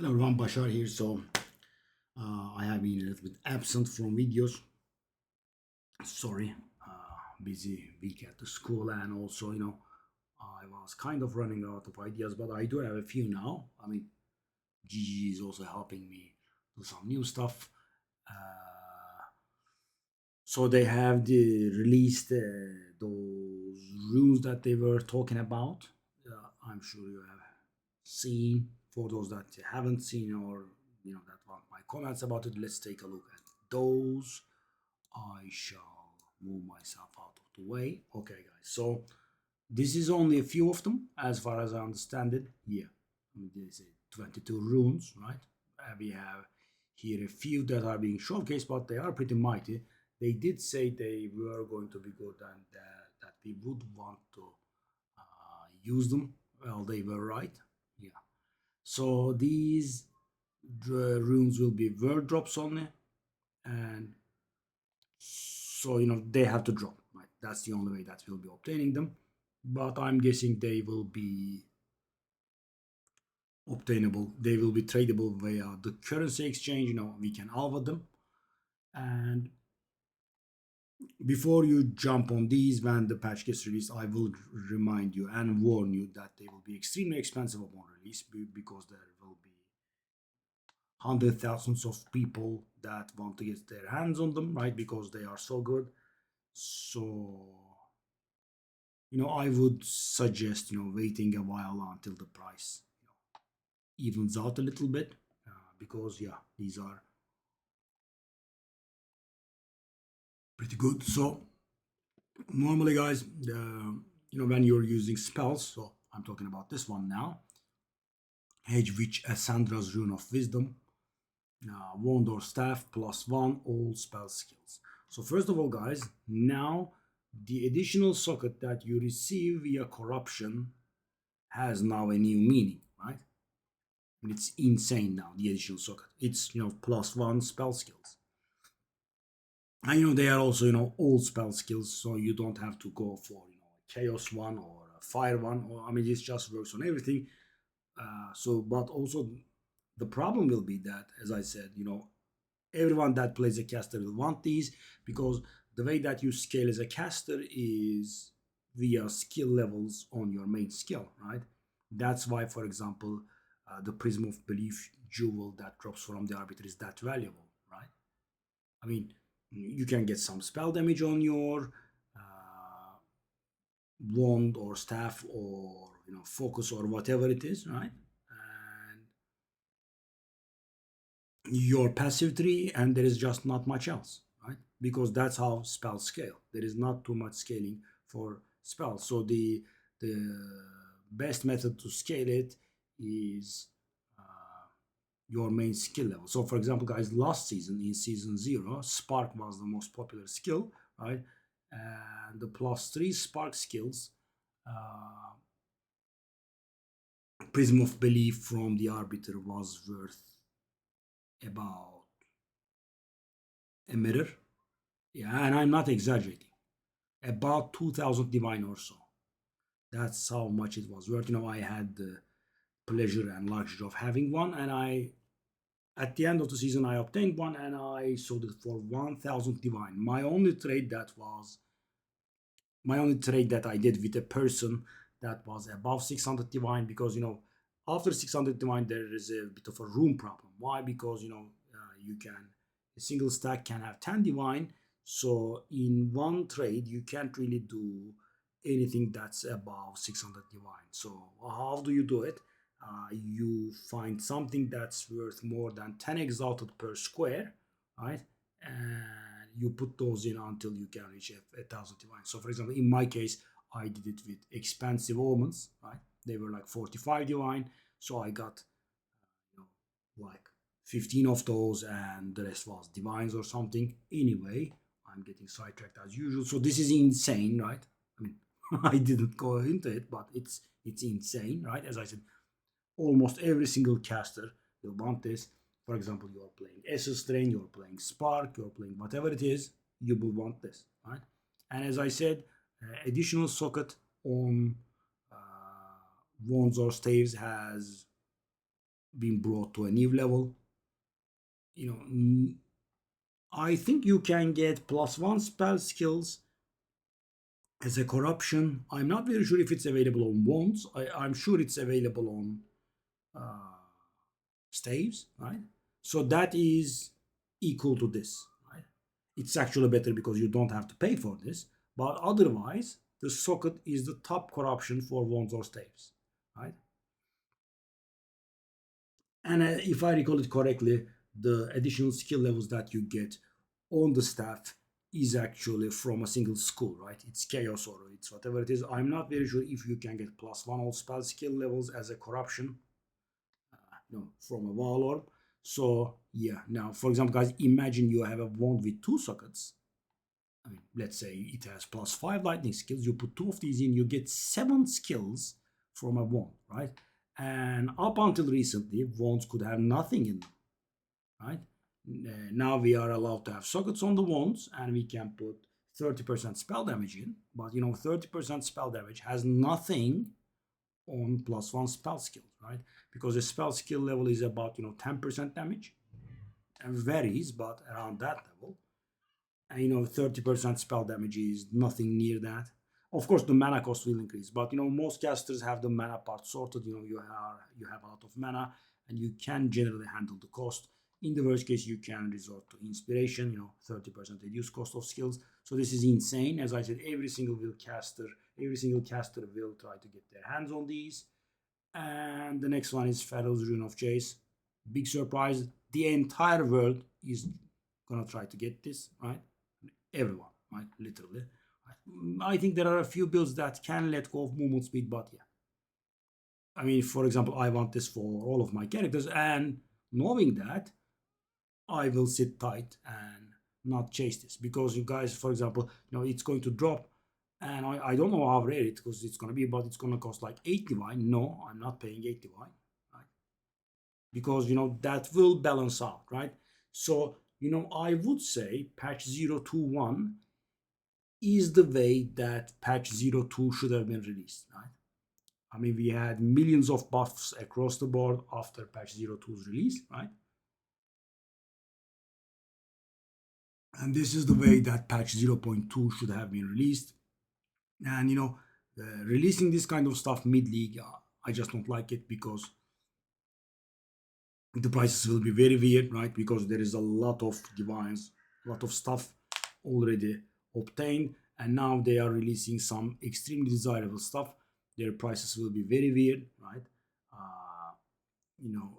Hello everyone, Bashar here. I have been a little bit absent from videos. Sorry, busy week at the school, and also I was kind of running out of ideas, but I do have a few now. I mean, Gigi is also helping me do some new stuff. So they have released those rules that they were talking about. I'm sure you have seen. For those that haven't seen or that want my comments about it, let's take a look at those. I shall move myself out of the way. Okay, guys. So this is only a few of them, as far as I understand it. Yeah, I mean, there's 22 runes, right? We have here a few that are being showcased, but they are pretty mighty. They did say they were going to be good and that we would want to use them. Well, they were right. Yeah. So these runes will be word drops only, and so they have to drop. Right, that's the only way that we'll be obtaining them. But I'm guessing they will be obtainable. They will be tradable via the currency exchange. We can alpha them, and before you jump on these when the patch gets released, I will remind you and warn you that they will be extremely expensive upon release because there will be hundred thousands of people that want to get their hands on them, right? Because they are so good. So, I would suggest, waiting a while until the price, evens out a little bit, because yeah, these are pretty good. So normally, guys, when you're using spells, so I'm talking about this one now. Hedge Witch Assandra's Rune of Wisdom, wand or staff +1 all spell skills. So first of all, guys, now the additional socket that you receive via corruption has now a new meaning, right? And it's insane now, the additional socket. It's +1 spell skills. And they are also all spell skills, so you don't have to go for a chaos one or a fire one, or I mean it just works on everything. But also the problem will be that, as I said, everyone that plays a caster will want these because the way that you scale as a caster is via skill levels on your main skill, right? That's why, for example, the Prism of Belief jewel that drops from the Arbiter is that valuable, right? I mean, you can get some spell damage on your wand or staff or focus or whatever it is, right? And your passive tree, and there is just not much else, right? Because that's how spells scale. There is not too much scaling for spells. So the best method to scale it is your main skill level. So, for example, guys, last season in season 0, Spark was the most popular skill, right? And the +3 Spark skills, Prism of Belief from the Arbiter was worth about a mirror. Yeah, and I'm not exaggerating. About 2000 divine or so. That's how much it was worth. I had the pleasure and luxury of having one, and at the end of the season, I obtained one and I sold it for 1000 divine. My only trade that I did with a person that was above 600 divine because, after 600 divine, there is a bit of a room problem. Why? Because, a single stack can have 10 divine. So in one trade, you can't really do anything that's above 600 divine. So how do you do it? You find something that's worth more than 10 exalted per square, right? And you put those in until you can reach a thousand divine. So, for example, in my case, I did it with expensive omens, right? They were like 45 divine, so I got like 15 of those, and the rest was divines or something. Anyway, I'm getting sidetracked as usual. So this is insane, right? I mean, I didn't go into it, but it's insane, right? As I said, almost every single caster will want this. For example, you are playing Essence Train, you're playing Spark, you're playing whatever it is, you will want this, right? And as I said, additional socket on wands or staves has being brought to a new level. I think you can get +1 spell skills as a corruption. I'm not very sure if it's available on wands. I'm sure it's available on uh, staves, right? So that is equal to this, right? It's actually better because you don't have to pay for this. But otherwise, the socket is the top corruption for wands or staves, right? And if I recall it correctly, the additional skill levels that you get on the staff is actually from a single school, right? It's chaos or it's whatever it is. I'm not very sure if you can get +1 all spell skill levels as a corruption, no, from a wall orb. So yeah, now for example, guys, imagine you have a wand with 2 sockets. I mean, let's say it has +5 lightning skills. You put 2 of these in, you get 7 skills from a wand, right? And up until recently, wands could have nothing in them, right? Now we are allowed to have sockets on the wands, and we can put 30% spell damage in. But 30% spell damage has nothing on +1 spell skill, right? Because the spell skill level is about 10% damage, and varies, but around that level. And 30% spell damage is nothing near that. Of course, the mana cost will increase, but most casters have the mana part sorted. You have a lot of mana, and you can generally handle the cost. In the worst case, you can resort to inspiration. 30% reduce cost of skills. So this is insane. As I said, every single caster will try to get their hands on these. And the next one is Pharaoh's Rune of Chase. Big surprise. The entire world is gonna try to get this, right? Everyone, right? Literally. I think there are a few builds that can let go of movement speed, but yeah. I mean, for example, I want this for all of my characters, and knowing that, I will sit tight and not chase this because you guys, for example, it's going to drop, and I don't know how rare it because it's gonna be, but it's gonna cost like 8 divine. No, I'm not paying 8 divine, right? Because that will balance out, right? So I would say patch 021 is the way that patch 02 should have been released, right? I mean, we had millions of buffs across the board after patch 02's release, right? And this is the way that patch 0.2 should have been released. And releasing this kind of stuff mid-league, I just don't like it because the prices will be very weird, right? Because there is a lot of divines, a lot of stuff already obtained, and now they are releasing some extremely desirable stuff. Their prices will be very weird, right?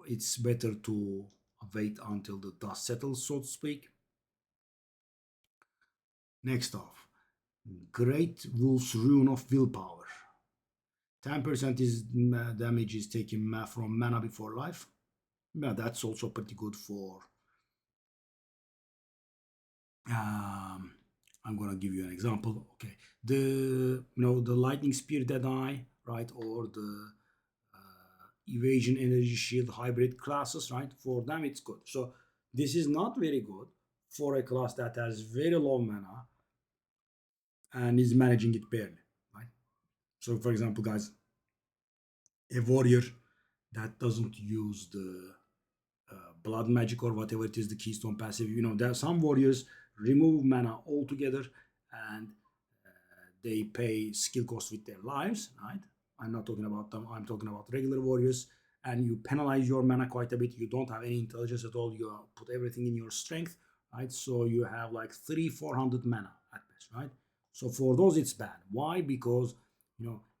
It's better to wait until the dust settles, so to speak. Next off, Great Wolf's Rune of Willpower. 10% is damage is taken from mana before life. Yeah, that's also pretty good for. I'm gonna give you an example. Okay, the lightning spear Deadeye, right, or the evasion energy shield hybrid classes, right? For them, it's good. So this is not very good for a class that has very low mana and is managing it barely, right? So, for example, guys, a warrior that doesn't use the blood magic or whatever it is, the keystone passive. There are some warriors remove mana altogether and they pay skill cost with their lives, right? I'm not talking about them. I'm talking about regular warriors, and you penalize your mana quite a bit. You don't have any intelligence at all. You put everything in your strength, right? So you have like 300-400 mana at best, right? So for those, it's bad. Why? Because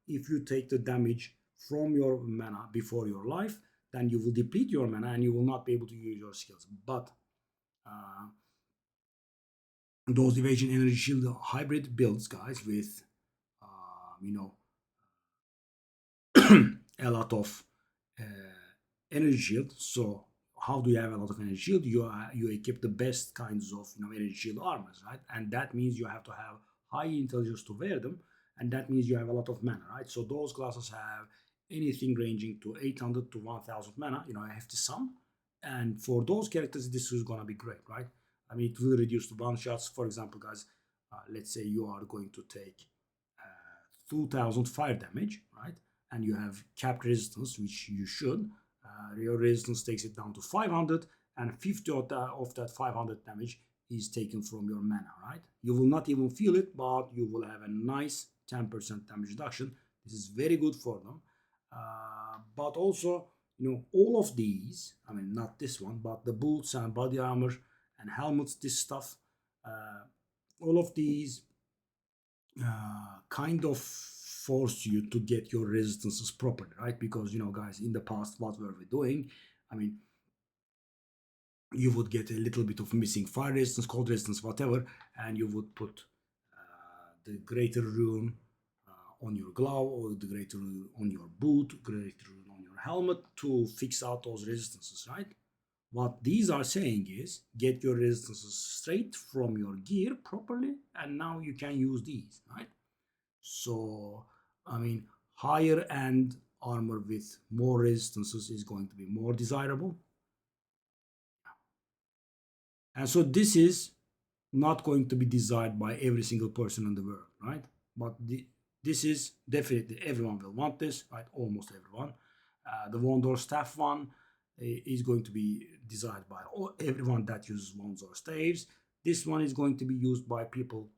if you take the damage from your mana before your life, then you will deplete your mana and you will not be able to use your skills. But those evasion energy shield hybrid builds, guys, with a lot of uh, energy shield. So how do you have a lot of energy shield? You equip the best kinds of energy shield armors, right? And that means you have to have high intelligence to wear them, and that means you have a lot of mana, right? So those classes have anything ranging to 800 to 1000 mana, a hefty sum. And for those characters, this is gonna be great, right? I mean, it will reduce the one shots. For example, guys, let's say you are going to take 2000 fire damage, right? And you have capped resistance, which you should. Your resistance takes it down to 500, and 50 of that 500 damage is taken from your mana, right? You will not even feel it, but you will have a nice 10% damage reduction. This is very good for them. But also, all of these, I mean, not this one, but the boots and body armor and helmets, this stuff, all of these kind of force you to get your resistances properly, right? Because, guys, in the past, what were we doing? I mean, you would get a little bit of missing fire resistance, cold resistance, whatever, and you would put the greater rune on your glove, or the greater rune on your boot, greater rune on your helmet to fix out those resistances, right? What these are saying is get your resistances straight from your gear properly, and now you can use these, right? So, I mean, higher end armor with more resistances is going to be more desirable. And so this is not going to be desired by every single person in the world, right? But this is definitely everyone will want this, right? Almost everyone. The Wondor staff one is going to be desired by everyone that uses wands or staves. This one is going to be used by people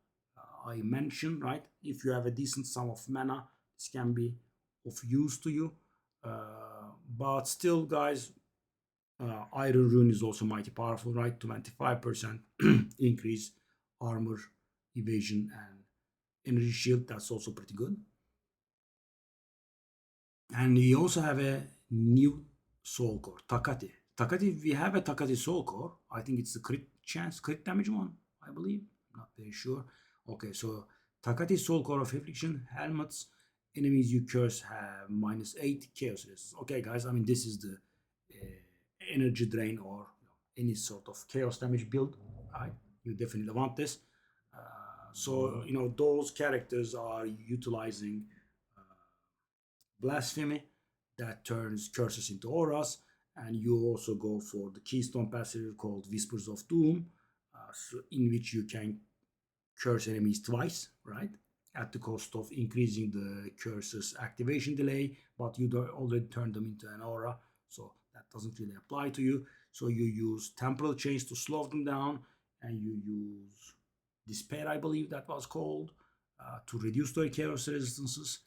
I mentioned, right? If you have a decent sum of mana, this can be of use to you. But still, guys, Iron Rune is also mighty powerful, right? 25% increase armor, evasion, and energy shield. That's also pretty good. And we also have a new soul core, Takati. Takati, we have a Takati soul core. I think it's the crit damage one, I believe. Not very sure. Okay, so Takati soul core of affliction, helmets, enemies you curse have -8 chaos resistance. Okay, guys, I mean, this is the energy drain or any sort of chaos damage build, right? You definitely want this. So, those characters are utilizing blasphemy that turns curses into auras, and you also go for the keystone passive called Whispers of Doom, in which you can curse enemies twice, right? At the cost of increasing the curse's activation delay, but you already turned them into an aura, so that doesn't really apply to you. So you use temporal chains to slow them down, and you use despair, I believe that was called, to reduce their chaos resistances.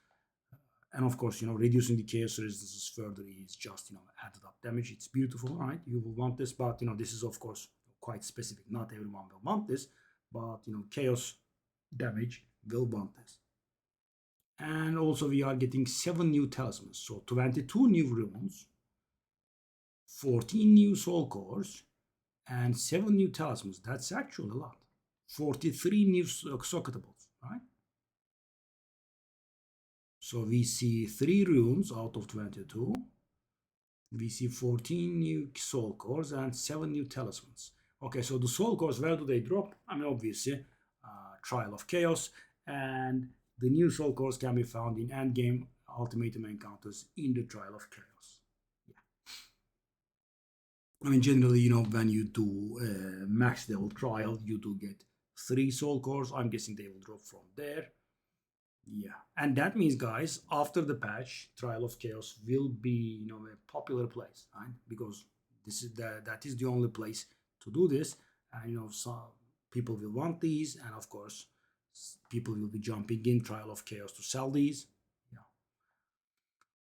And of course, reducing the chaos resistances further is just, added up damage. It's beautiful, right? You will want this, but, this is, of course, quite specific. Not everyone will want this, but, chaos damage will want this. And also we are getting 7 new talismans. So 22 new runes, 14 new soul cores, and 7 new talismans. That's actually a lot. 43 new Socketables, right? So we see 3 runes out of 22. We see 14 new soul cores and 7 new talismans. Okay, so the soul cores, where do they drop? I mean, obviously, Trial of Chaos, and the new soul cores can be found in endgame ultimatum encounters in the Trial of Chaos. Yeah. I mean, generally, when you do max level trial, you do get 3 soul cores. I'm guessing they will drop from there. Yeah, and that means, guys, after the patch, Trial of Chaos will be, a popular place, right? Because that is the only place to do this, and some people will want these, and of course, people will be jumping in Trial of Chaos to sell these. Yeah.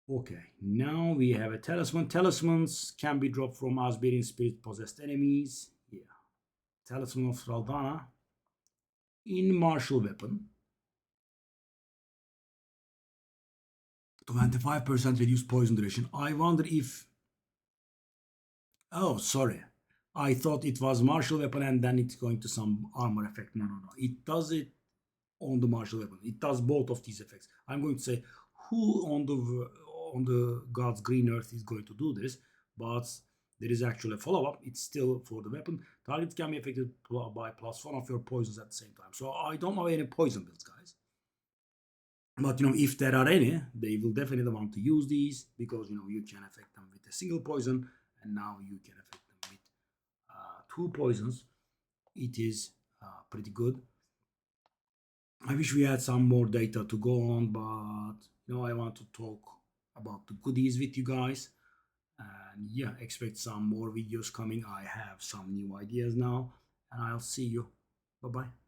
Okay, now we have a talisman. Talismans can be dropped from Asberian spirit possessed enemies. Yeah, Talisman of Raldana in martial weapon. 25% reduced poison duration. I wonder if. Oh, sorry. I thought it was martial weapon and then it's going to some armor effect. No, no, no. It does it on the martial weapon. It does both of these effects. I'm going to say who on the God's green earth is going to do this, but there is actually a follow-up. It's still for the weapon. Targets can be affected by +1 of your poisons at the same time. So I don't know any poison builds, guys. But if there are any, they will definitely want to use these because you can affect them with a single poison, and now you can affect them with 2 poisons. It is pretty good. I wish we had some more data to go on, but I want to talk about the goodies with you guys. And yeah, expect some more videos coming. I have some new ideas now, and I'll see you. Bye bye.